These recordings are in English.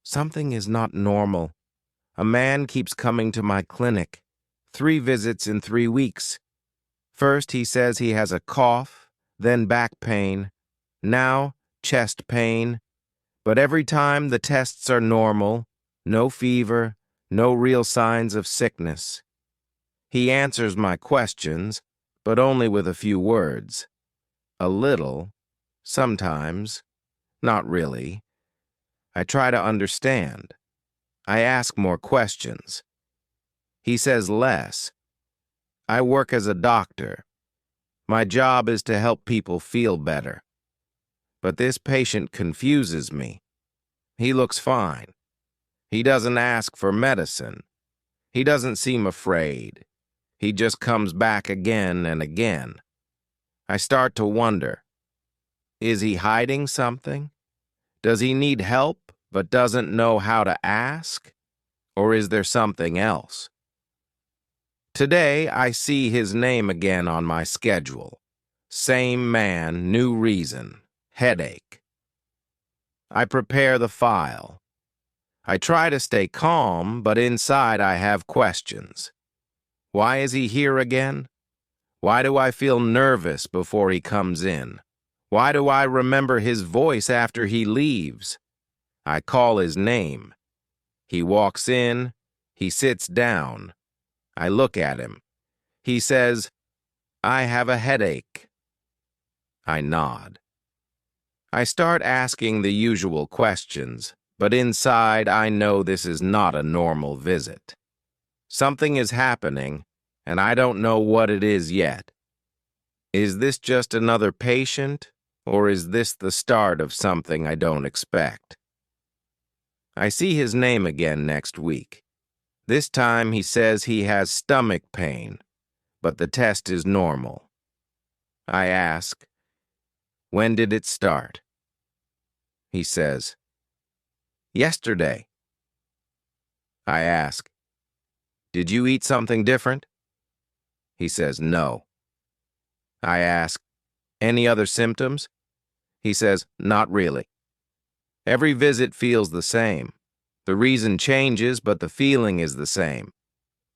Something is not normal. A man keeps coming to my clinic. 3 visits in 3 weeks. First, he says he has a cough, then back pain, now chest pain. But every time the tests are normal, no fever, no real signs of sickness. He answers my questions, but only with a few words. A little, sometimes, not really. I try to understand. I ask more questions. He says less. I work as a doctor. My job is to help people feel better. But this patient confuses me. He looks fine. He doesn't ask for medicine. He doesn't seem afraid. He just comes back again and again. I start to wonder, is he hiding something? Does he need help but doesn't know how to ask? Or is there something else? Today, I see his name again on my schedule. Same man, new reason, headache. I prepare the file. I try to stay calm, but inside I have questions. Why is he here again? Why do I feel nervous before he comes in? Why do I remember his voice after he leaves? I call his name. He walks in. He sits down. I look at him. He says, "I have a headache." I nod. I start asking the usual questions, but inside I know this is not a normal visit. Something is happening, and I don't know what it is yet. Is this just another patient, or is this the start of something I don't expect? I see his name again next week. This time he says he has stomach pain, but the test is normal. I ask, when did it start? He says, yesterday. I ask, did you eat something different? He says, no. I ask, any other symptoms? He says, not really. Every visit feels the same. The reason changes, but the feeling is the same.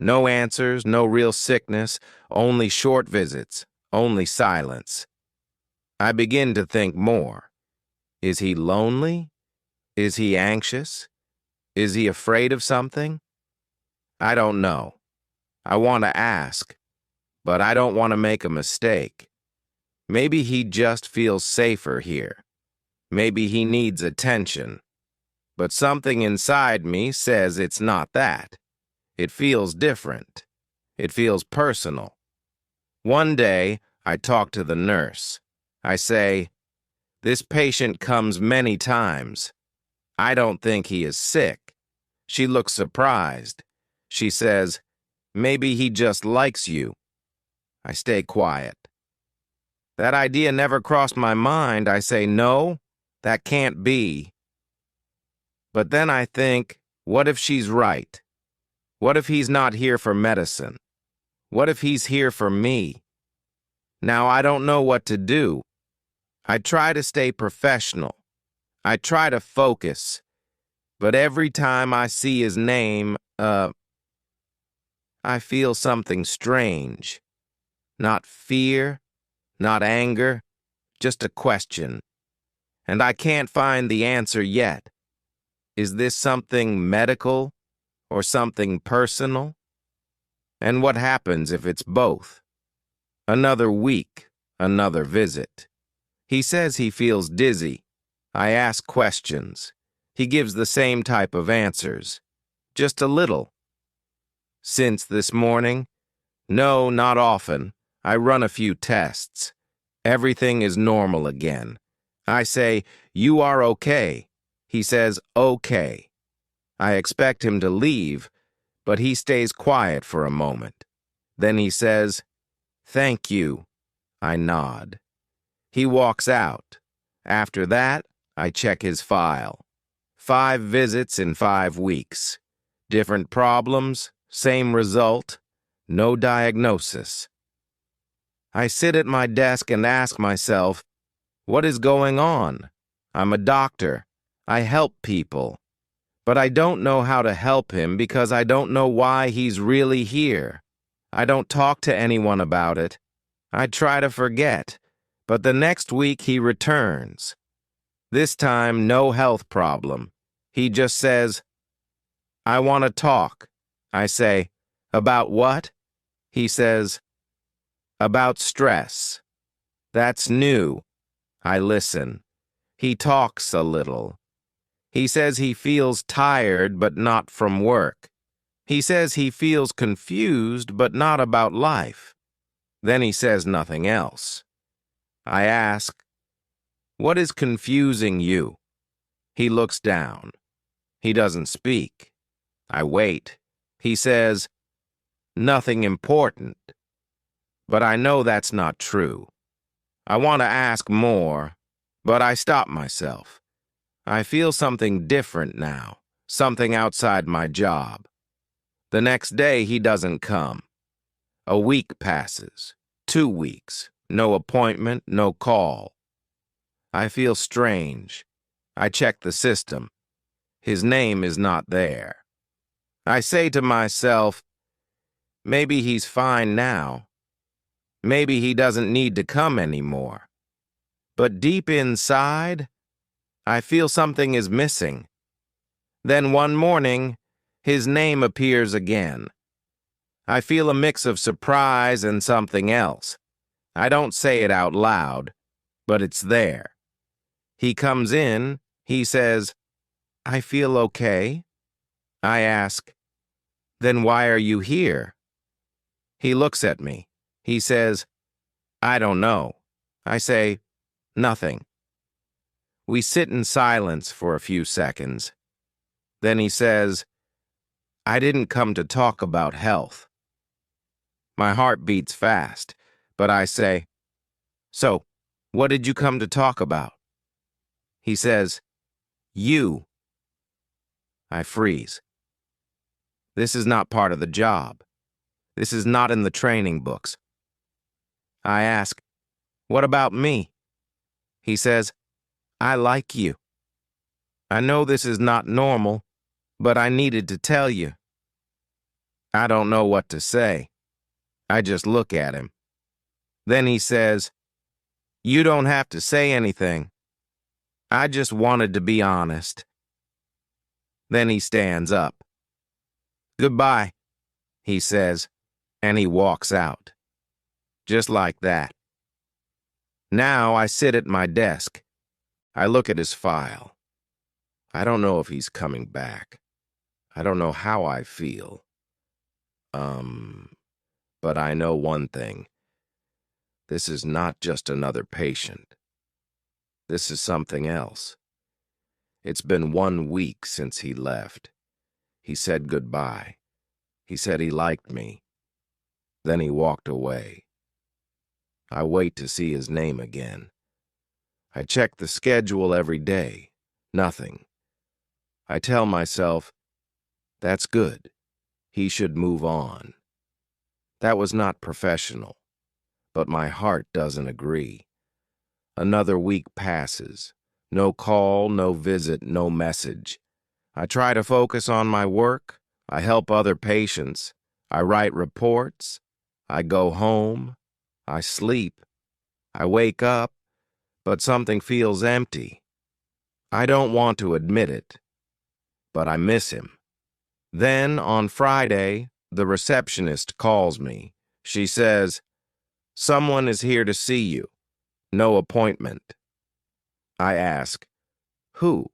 No answers, no real sickness, only short visits, only silence. I begin to think more. Is he lonely? Is he anxious? Is he afraid of something? I don't know. I want to ask, but I don't want to make a mistake. Maybe he just feels safer here. Maybe he needs attention. But something inside me says it's not that. It feels different. It feels personal. One day, I talk to the nurse. I say, this patient comes many times. I don't think he is sick. She looks surprised. She says, maybe he just likes you. I stay quiet. That idea never crossed my mind. I say, no, that can't be. But then I think, what if she's right? What if he's not here for medicine? What if he's here for me? Now I don't know what to do. I try to stay professional. I try to focus. But every time I see his name, I feel something strange. Not fear, not anger, just a question. And I can't find the answer yet. Is this something medical or something personal? And what happens if it's both? Another week, another visit. He says he feels dizzy. I ask questions. He gives the same type of answers. Just a little. Since this morning? No, not often. I run a few tests. Everything is normal again. I say, you are okay. He says, okay. I expect him to leave, but he stays quiet for a moment. Then he says, thank you. I nod. He walks out. After that, I check his file. 5 visits in 5 weeks. Different problems, same result, no diagnosis. I sit at my desk and ask myself, what is going on? I'm a doctor. I help people. But I don't know how to help him because I don't know why he's really here. I don't talk to anyone about it. I try to forget, but the next week he returns. This time, no health problem. He just says, "I want to talk." I say, "About what?" He says, "About stress." That's new. I listen. He talks a little. He says he feels tired, but not from work. He says he feels confused, but not about life. Then he says nothing else. I ask, "What is confusing you?" He looks down. He doesn't speak. I wait. He says, "Nothing important." But I know that's not true. I want to ask more, but I stop myself. I feel something different now, something outside my job. The next day, he doesn't come. A week passes, 2 weeks, no appointment, no call. I feel strange. I check the system. His name is not there. I say to myself, maybe he's fine now. Maybe he doesn't need to come anymore. But deep inside, I feel something is missing. Then one morning, his name appears again. I feel a mix of surprise and something else. I don't say it out loud, but it's there. He comes in, he says, "I feel okay." I ask, "Then why are you here?" He looks at me. He says, "I don't know." I say, "Nothing." We sit in silence for a few seconds. Then he says, "I didn't come to talk about health." My heart beats fast, but I say, "So, what did you come to talk about?" He says, "You." I freeze. This is not part of the job. This is not in the training books. I ask, "What about me?" He says, "I like you." I know this is not normal, but I needed to tell you. I don't know what to say. I just look at him. Then he says, "You don't have to say anything. I just wanted to be honest." Then he stands up. "Goodbye," he says, and he walks out. Just like that. Now I sit at my desk. I look at his file. I don't know if he's coming back. I don't know how I feel. But I know one thing. This is not just another patient. This is something else. It's been 1 week since he left. He said goodbye. He said he liked me. Then he walked away. I wait to see his name again. I check the schedule every day. Nothing. I tell myself, that's good. He should move on. That was not professional, but my heart doesn't agree. Another week passes. No call, no visit, no message. I try to focus on my work. I help other patients. I write reports. I go home. I sleep. I wake up, but something feels empty. I don't want to admit it, but I miss him. Then, on Friday, the receptionist calls me. She says, "Someone is here to see you. No appointment." I ask, "Who?"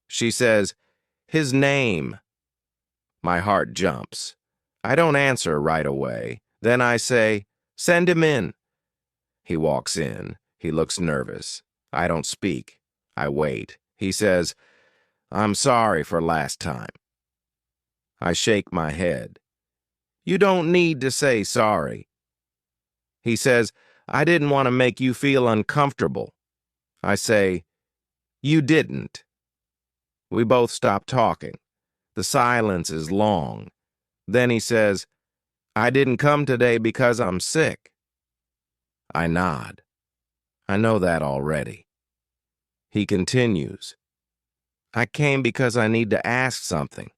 She says, "His name." My heart jumps. I don't answer right away. Then I say, "Send him in." He walks in. He looks nervous. I don't speak. I wait. He says, "I'm sorry for last time." I shake my head. "You don't need to say sorry." He says, "I didn't want to make you feel uncomfortable." I say, "You didn't." We both stop talking. The silence is long. Then he says, "I didn't come today because I'm sick." I nod. I know that already. He continues, I came because I need to ask something.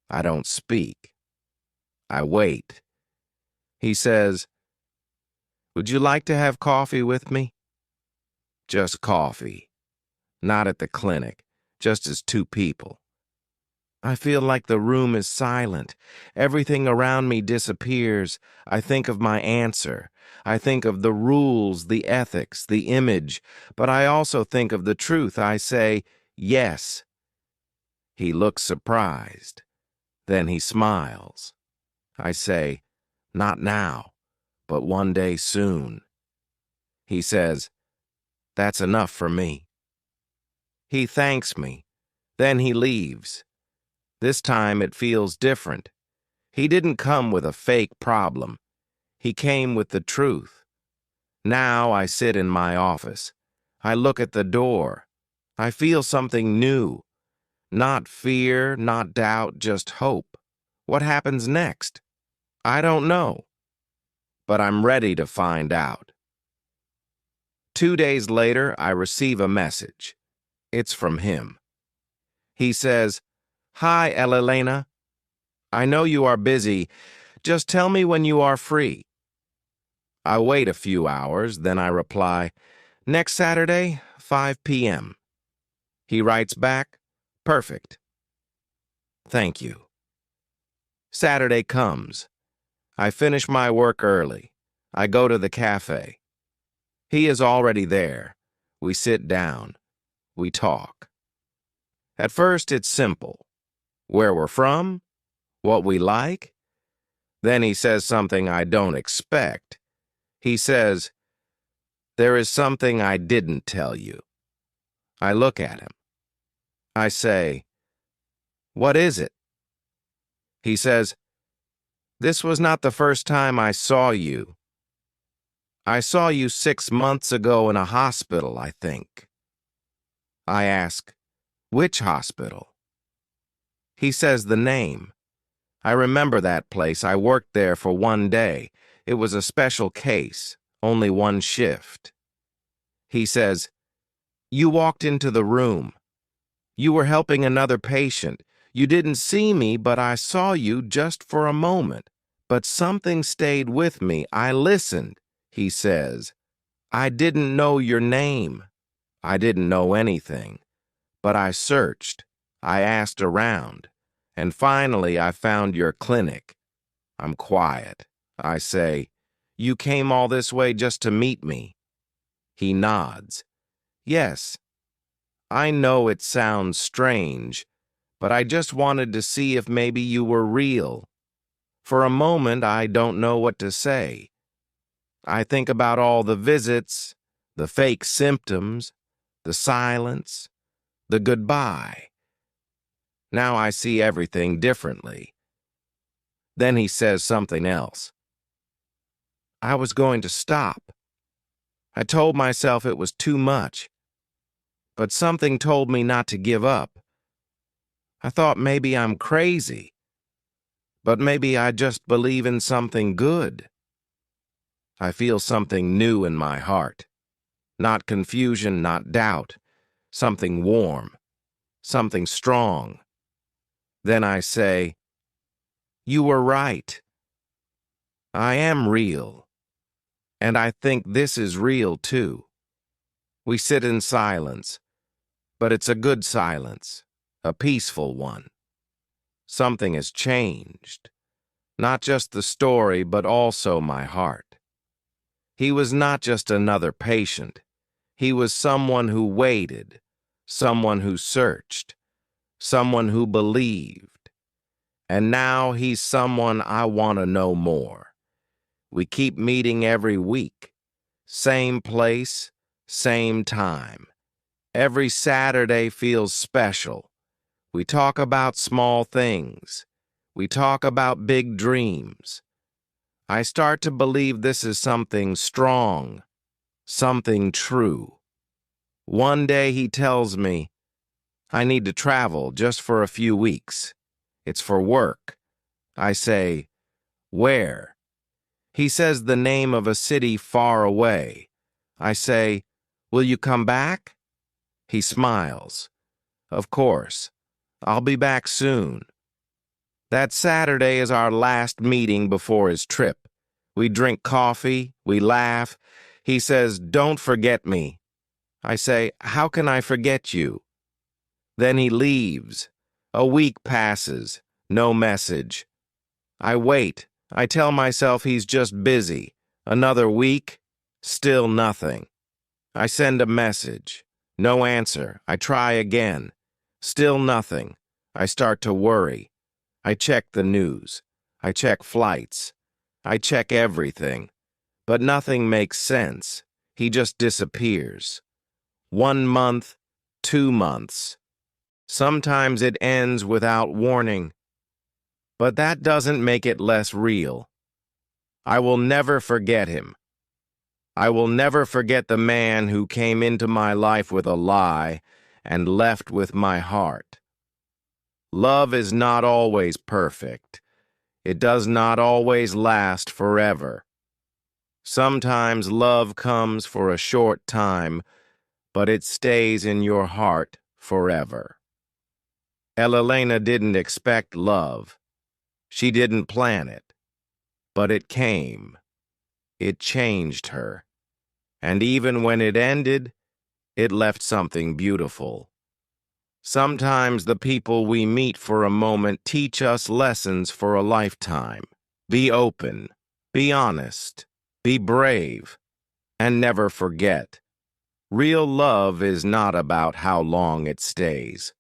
I don't speak. I wait. He says, "Would you like to have coffee with me?" Just coffee. Not at the clinic, just as two people. I feel like the room is silent. Everything around me disappears. I think of my answer. I think of the rules, the ethics, the image, but I also think of the truth. I say, yes. He looks surprised. Then he smiles. I say, not now, but one day soon. He says, that's enough for me. He thanks me. Then he leaves. This time it feels different. He didn't come with a fake problem. He came with the truth. Now I sit in my office. I look at the door. I feel something new. Not fear, not doubt, just hope. What happens next? I don't know. But I'm ready to find out. 2 days later, I receive a message. It's from him. He says, "Hi, Elena. I know you are busy. Just tell me when you are free." I wait a few hours, then I reply, "Next Saturday, 5 p.m. He writes back, "Perfect. Thank you." Saturday comes. I finish my work early. I go to the cafe. He is already there. We sit down. We talk. At first, it's simple. Where we're from, what we like. Then he says something I don't expect. He says, "There is something I didn't tell you." I look at him. I say, "What is it?" He says, "This was not the first time I saw you. I saw you 6 months ago in a hospital, I think." I ask, "Which hospital?" He says the name. I remember that place. I worked there for one day. It was a special case, only one shift. He says, "You walked into the room. You were helping another patient. You didn't see me, but I saw you just for a moment. But something stayed with me. I listened," he says. "I didn't know your name. I didn't know anything. But I searched. I asked around. And finally I found your clinic." I'm quiet. I say, "You came all this way just to meet me?" He nods. "Yes. I know it sounds strange, but I just wanted to see if maybe you were real." For a moment, I don't know what to say. I think about all the visits, the fake symptoms, the silence, the goodbye. Now I see everything differently. Then he says something else. I was going to stop. I told myself it was too much. But something told me not to give up. I thought maybe I'm crazy. But maybe I just believe in something good. I feel something new in my heart. Not confusion, not doubt. Something warm. Something strong. Then I say, "You were right. I am real. And I think this is real too." We sit in silence, but it's a good silence, a peaceful one. Something has changed. Not just the story, but also my heart. He was not just another patient. He was someone who waited, someone who searched, someone who believed. And now he's someone I want to know more. We keep meeting every week. Same place, same time. Every Saturday feels special. We talk about small things. We talk about big dreams. I start to believe this is something strong, something true. One day he tells me, "I need to travel just for a few weeks. It's for work." I say, "Where?" He says the name of a city far away. I say, "Will you come back?" He smiles. Of course. I'll be back soon. That Saturday is our last meeting before his trip. We drink coffee, we laugh. He says, "Don't forget me." I say, "How can I forget you?" Then he leaves. A week passes, no message. I wait. I tell myself he's just busy. Another week, still nothing. I send a message. No answer. I try again. Still nothing. I start to worry. I check the news. I check flights. I check everything. But nothing makes sense. He just disappears. 1 month, 2 months. Sometimes it ends without warning. But that doesn't make it less real. I will never forget him. I will never forget the man who came into my life with a lie and left with my heart. Love is not always perfect. It does not always last forever. Sometimes love comes for a short time, but it stays in your heart forever. Elena didn't expect love. She didn't plan it. But it came. It changed her. And even when it ended, it left something beautiful. Sometimes the people we meet for a moment teach us lessons for a lifetime. Be open, be honest, be brave, and never forget. Real love is not about how long it stays.